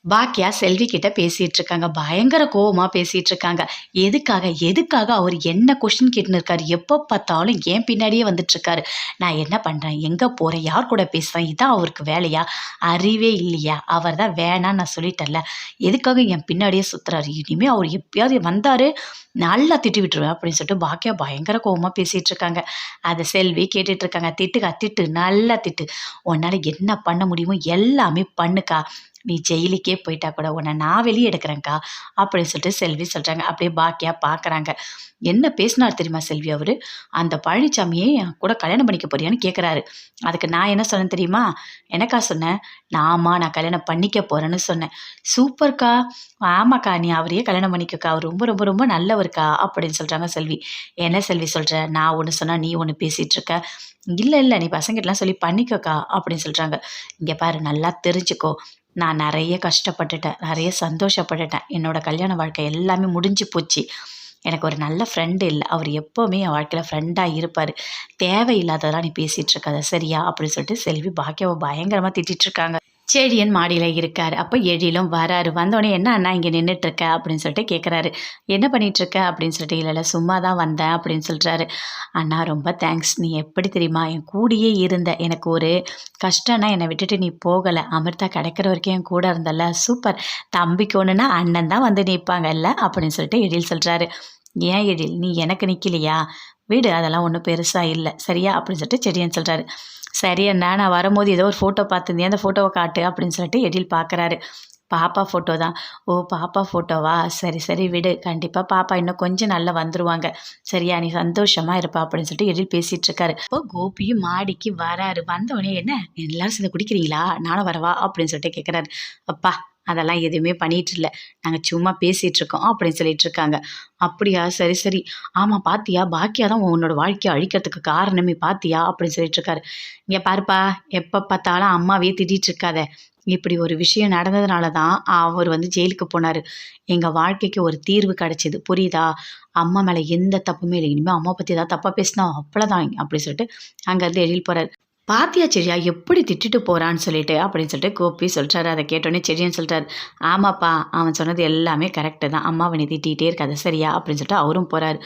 பாக்கியா செல்வி கிட்ட பேசிட்டு இருக்காங்க. பயங்கர கோவமா பேசிட்டு இருக்காங்க. எதுக்காக அவரு என்ன கொஸ்டின் கேட்டுன்னு இருக்காரு? எப்ப பார்த்தாலும் என் பின்னாடியே வந்துட்டு இருக்காரு. நான் என்ன பண்றேன்? எங்க போறேன்? யார் கூட பேசுறேன்? இதான் அவருக்கு வேலையா? அறிவே இல்லையா? அவர் தான் வேணான்னு நான் சொல்லிட்டேன்ல. எதுக்காக என் பின்னாடியே சுத்துறாரு? இனிமே அவர் எப்பயாவது வந்தாரு, நல்லா திட்டி விட்டுருவேன் அப்படின்னு சொல்லிட்டு பாக்கியா பயங்கர கோவமா பேசிட்டு இருக்காங்க. அத செல்வி கேட்டுட்டு இருக்காங்க. திட்டுக்கா திட்டு, நல்லா திட்டு. உன்னால என்ன பண்ண முடியுமோ எல்லாமே பண்ணுக்கா. நீ ஜெயிலுக்கே போயிட்டா கூட உன்னை நான் வெளியே எடுக்கிறேன்க்கா அப்படின்னு சொல்லிட்டு செல்வி சொல்கிறாங்க. அப்படியே பாக்கியா பார்க்குறாங்க. என்ன பேசினார் தெரியுமா செல்வி அவரு? அந்த பழனிசாமியே என் கூட கல்யாணம் பண்ணிக்க போறியான்னு கேட்குறாரு. அதுக்கு நான் என்ன சொன்னேன் தெரியுமா? எனக்கா சொன்னேன்? நான் கல்யாணம் பண்ணிக்க போறேன்னு சொன்னேன். சூப்பர்க்கா, ஆமாக்கா, நீ அவரையே கல்யாணம் பண்ணிக்கக்கா, அவர் ரொம்ப ரொம்ப ரொம்ப நல்லவருக்கா அப்படின்னு சொல்கிறாங்க செல்வி. என்ன செல்வி சொல்கிற? நான் ஒன்று சொன்னால் நீ ஒன்று பேசிகிட்டு இருக்க. இல்லை நீ பசங்கிட்டலாம் சொல்லி பண்ணிக்கக்கா அப்படின்னு சொல்கிறாங்க. இங்கே பாரு, நல்லா தெரிஞ்சுக்கோ, நான் நெறைய கஷ்டப்பட்டுட்டேன். நெறைய சந்தோஷப்பட்டுட்டேன். என்னோட கல்யாண வாழ்க்கை எல்லாமே முடிஞ்சு போச்சு. எனக்கு ஒரு நல்ல ஃப்ரெண்டு இல்ல. அவரு எப்பவுமே என் வாழ்க்கையில ஃப்ரெண்டா இருப்பாரு. தேவையில்லாததெல்லாம் நீ பேசிட்டு இருக்காத, சரியா? அப்படின்னு சொல்லிட்டு செல்வி பாக்கியாவ பயங்கரமா திட்டிட்டு இருக்காங்க. செழியன் மாடியில இருக்காரு. அப்ப எழிலும் வராரு. வந்தோனே, "என்ன அண்ணா இங்க நின்னுட்டுருக்க?" அப்படின்னு சொல்லிட்டு கேட்குறாரு. "என்ன பண்ணிட்டுருக்க?" அப்படின்னு சொல்லிட்டு, "இல்ல சும்மா தான் வந்தேன்" அப்படின்னு சொல்றாரு. "அண்ணா ரொம்ப தேங்க்ஸ். நீ எப்படி தெரியுமா? என் கூடயே இருந்த. எனக்கு ஒரு கஷ்டம்னா என்னை விட்டுட்டு நீ போகல. அமிர்தா கிடைக்கிற வரைக்கும் என் கூட இருந்தல்ல. சூப்பர். தம்பிக்கு ஒண்ணுன்னா அண்ணன் தான் வந்து நிப்பாங்கல்ல" அப்படின்னு சொல்லிட்டு எழில் சொல்றாரு. "ஏன் எழில், நீ எனக்கு நிக்கலையா? விடு, அதெல்லாம் ஒண்ணும் பெருசா இல்ல. சரியா?" அப்படின்னு சொல்லிட்டு செடியன் சொல்றாரு. "சரி அண்ணா, நான் வரும்போது ஏதோ ஒரு ஃபோட்டோ பார்த்துருந்தேன். அந்த ஃபோட்டோவ காட்டு" அப்படின்னு சொல்லிட்டு எழில் பார்க்குறாரு. பாப்பா ஃபோட்டோ தான். "ஓ! பாப்பா ஃபோட்டோவா? சரி, சரி விடு. கண்டிப்பா பாப்பா இன்னும் கொஞ்சம் நாள்ல வந்துருவாங்க. சரியா? நீ சந்தோஷமா இருப்பா" அப்படின்னு சொல்லிட்டு எழில் பேசிட்டு இருக்காரு. அப்போ கோபியும் மாடிக்கு வராரு. வந்தோனே, "என்ன எல்லாரும் சேர்ந்து குடிக்கிறீங்களா? நானும் வரவா?" அப்படின்னு சொல்லிட்டு கேட்குறாரு. "அப்பா, அதெல்லாம் எதுவுமே பண்ணிட்டு இல்ல. நாங்க சும்மா பேசிட்டு இருக்கோம்" அப்படின்னு சொல்லிட்டு இருக்காங்க. "அப்படியா? சரி, சரி. ஆமா பாத்தியா? பாக்கியா தான் உன்னோட வாழ்க்கைய அழிக்கிறதுக்கு காரணமே, பாத்தியா?" அப்படின்னு சொல்லிட்டு இருக்காரு. "இங்க பாருப்பா, எப்ப பார்த்தாலும் அம்மாவையே திட்டிட்டு இருக்காத. இப்படி ஒரு விஷயம் நடந்ததுனால தான் அவரு வந்து ஜெயிலுக்கு போனாரு. எங்க வாழ்க்கைக்கு ஒரு தீர்வு கிடைச்சது. புரியுதா? அம்மா மேல எந்த தப்புமே இல்ல. இனிமே அம்மா பத்தி ஏதாவது தப்பா பேசினா அவ்வளதான்" அப்படி சொல்லிட்டு அங்கருந்து எழில் போறாரு. "பாத்தியா செடியா எப்படி திட்டிட்டு போறான்னு சொல்லிட்டு" அப்படின்னு சொல்லிட்டு கோபி சொல்றாரு. அத கேட்டோனே செடியன் சொல்றாரு. "ஆமாப்பா, அவன் சொன்னது எல்லாமே கரெக்ட்டு தான். அம்மாவ நீ திட்டிட்டே இருக்காத, சரியா?" அப்படின்னு சொல்லிட்டு அவரும் போறாரு.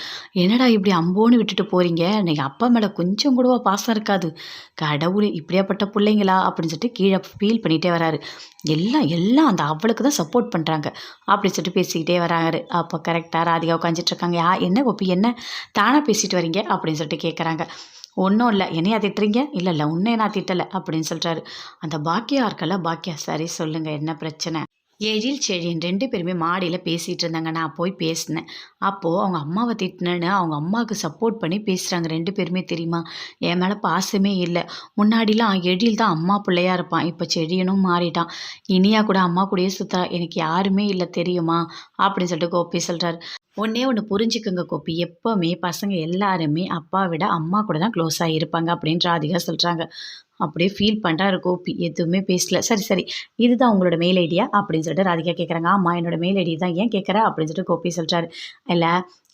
"என்னடா இப்படி அம்போன்னு விட்டுட்டு போறீங்க? நீங்க அப்பா மேல கொஞ்சம் கூடவா பாசம் இருக்காது? கடவுளே! இப்படியாப்பட்ட புள்ளைங்களா?" அப்படின்னு சொல்லிட்டு கீழ ஃபீல் பண்ணிட்டே வராரு. எல்லாம் அந்த அவளுக்கு தான் சப்போர்ட் பண்றாங்க" அப்படின்னு சொல்லிட்டு பேசிக்கிட்டே வராரு. அப்போ கரெக்ட்டா ராதிகா உட்காந்துட்டு இருக்காங்க. "என்ன கோபி, என்ன தானா பேசிட்டு வரீங்க?" அப்படின்னு சொல்லிட்டு கேட்குறாங்க. "ஒண்ணும் இல்ல. என்னையா திட்டுறீங்க?" "இல்ல உன்னைய நான் திட்டல" அப்படின்னு சொல்றாரு. அந்த பாக்கியா இருக்கல்ல, பாக்கியா, "சரி சொல்லுங்க, என்ன பிரச்சனை?" எழில், செழியன் 2 பேருமே மாடியில பேசிட்டு இருந்தாங்க. நான் போய் பேசினேன். அப்போ அவங்க அம்மாவ திட்டினேன்னு அவங்க அம்மாவுக்கு சப்போர்ட் பண்ணி பேசுறாங்க 2 பேருமே, தெரியுமா? என் மேல பாசமே இல்ல. முன்னாடிலாம் எழில் தான் அம்மா புள்ளையா இருப்பான். இப்ப செழியனும் மாறிட்டான். இனியா கூட அம்மா கூடயே சுத்துறா. எனக்கு யாருமே இல்ல, தெரியுமா? அப்படின்னு சொல்லிட்டு கோபி சொல்றாரு. ஒண்ணே ஒண்ணு புரிஞ்சுக்கங்க கோபி. எப்பவுமே பசங்க எல்லாருமே அப்பா விட அம்மா கூட தான் க்ளோஸா இருப்பாங்க அப்படின்னு ராதிகா சொல்றாங்க. அப்படியே ஃபீல் பண்றாரு கோபி. எதுவுமே பேசல. "சரி, சரி. இதுதான் உங்களோட மெயில் ஐடியா?" அப்படின்னு சொல்லிட்டு ராதிகா கேட்குறாங்க. "ஆமா, என்னோட மெயில் ஐடி தான். ஏன் கேட்குற?" அப்படின்னு சொல்லிட்டு கோபி சொல்றாரு. "இல்ல,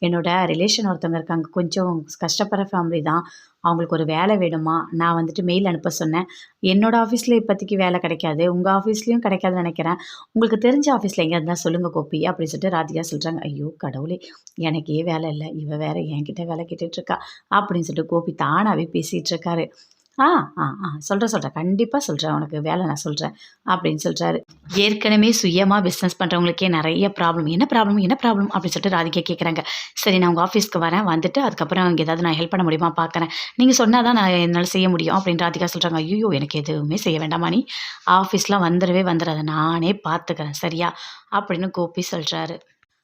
என்னோட ரிலேஷன் ஒருத்தவங்க இருக்காங்க. கொஞ்சம் கஷ்டப்படுற ஃபேமிலி தான். அவங்களுக்கு ஒரு வேலை வேணுமா, நான் வந்துட்டு மெயில் அனுப்ப சொன்னேன். என்னோட ஆஃபீஸ்ல இப்போதைக்கு வேலை கிடைக்காது. உங்க ஆஃபீஸ்லயும் கிடைக்காதுன்னு நெனைக்கிறேன். உங்களுக்கு தெரிஞ்ச ஆஃபீஸ்ல எங்க இருந்தா சொல்லுங்க கோபி" அப்படின்னு சொல்லிட்டு ராதிகா சொல்றாங்க. ஐயோ கடவுளே! எனக்கே வேலை இல்ல. இவ வேற என்கிட்ட வேலை கேட்டுட்டு இருக்கா. அப்படின்னு சொல்லிட்டு கோபி தானாவே பேசிட்டு இருக்காரு. "ஆ, சொல்றேன். கண்டிப்பா சொல்றேன். உனக்கு வேலை நான் சொல்றேன்" அப்படின்னு சொல்றாரு. ஏற்கனவே சுயமா பிசினஸ் பண்றவங்களுக்கே நெறைய ப்ராப்ளம். என்ன ப்ராப்ளம்?" அப்படின்னு சொல்லிட்டு ராதிகா கேட்குறாங்க. "சரி, நான் உங்க ஆஃபீஸ்க்கு வரேன். வந்துட்டு அதுக்கப்புறம் அங்க ஏதாவது நான் ஹெல்ப் பண்ண முடியுமா பார்க்குறேன். நீங்க சொன்னா தான் நான் என்னால செய்ய முடியும்" அப்படின்னு ராதிகா சொல்றாங்க. "ஐய்யய்யோ! எனக்கு எதுவுமே செய்ய வேண்டாம்மா நீ. ஆஃபீஸ்லாம் வந்துடவே வந்துடாத. நானே பார்த்துக்கிறேன். சரியா?" அப்படின்னு கோபி சொல்றாரு.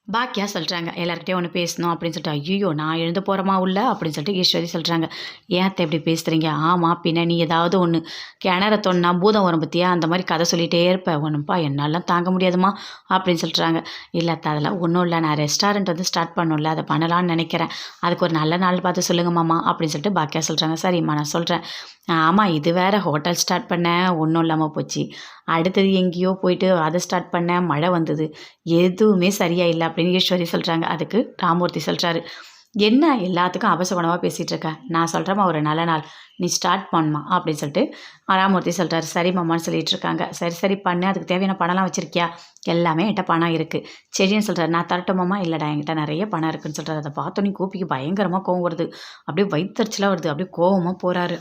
பாக்கியா சொல்றாங்க, "எல்லார்கிட்டயும் ஒண்ணு பேசணும்" அப்படின்னு சொல்லிட்டு. "ஐய்யய்யோ! நான் எழுந்து போறேமா உள்ள" அப்படின்னு சொல்லிட்டு ஈஸ்வரி சொல்றாங்க. "ஏன் அத்த இப்படி பேசுறீங்க?" "ஆமா, பின்ன நீ ஏதாவது ஒண்ணு கிணற தோண்டுனா பூதம் வரும் பாத்தியா? அந்த மாரி கதை சொல்லிட்டே இருப்ப. ஒன்னுப்பா என்னாலாம் தாங்க முடியாதும்மா" அப்படின்னு சொல்றாங்க. "இல்ல அத்த, அதெல்லாம் ஒண்ணும் இல்ல. நான் ரெஸ்டாரண்ட் வந்து ஸ்டார்ட் பண்ணணும்ல, அத பண்ணலான்னு நெனைக்கிறேன். அதுக்கு ஒரு நல்ல நாள் பார்த்து சொல்லுங்க மாமா" அப்படின்னு சொல்லிட்டு பாக்கியா சொல்றாங்க. "சரிம்மா, நான் சொல்றேன்." "ஆமா, இது வேற ஹோட்டல் ஸ்டார்ட் பண்ணேன், ஒண்ணும் இல்லாம போச்சு. அடுத்தது எங்கேயோ போயிட்டு அத ஸ்டார்ட் பண்ணேன், மழை வந்தது. எதுவுமே சரியா இல்ல" அப்படின்னு ஈஸ்வரி சொல்றாங்க. அதுக்கு ராமூர்த்தி சொல்றாரு. என்ன எல்லாத்துக்கும் அபசகுணமா பேசிகிட்டு இருக்க? நான் சொல்கிறேம்மா ஒரு நல்ல நாள். நீ ஸ்டார்ட் பண்ணுமா அப்படின்னு சொல்லிட்டு ராமூர்த்தி சொல்கிறாரு. சரி மாமான்னு சொல்லிட்டு இருக்காங்க. சரி சரி பண்ணு. அதுக்கு தேவையான பணம்லாம் வச்சுருக்கியா? எல்லாமே என்கிட்ட பணம் இருக்குது. சரின்னு சொல்கிறாரு. நான் தரட்டுமாம்மா? இல்லைடா என்கிட்ட நிறைய பணம் இருக்குன்னு சொல்கிறாரு. அதை பார்த்தோன்னே கோபிக்கு பயங்கரமாக கோவம் வருது. அப்படியே வயித்தெரிச்சலாக வருது. அப்படியே கோவமாக போகிறாரு.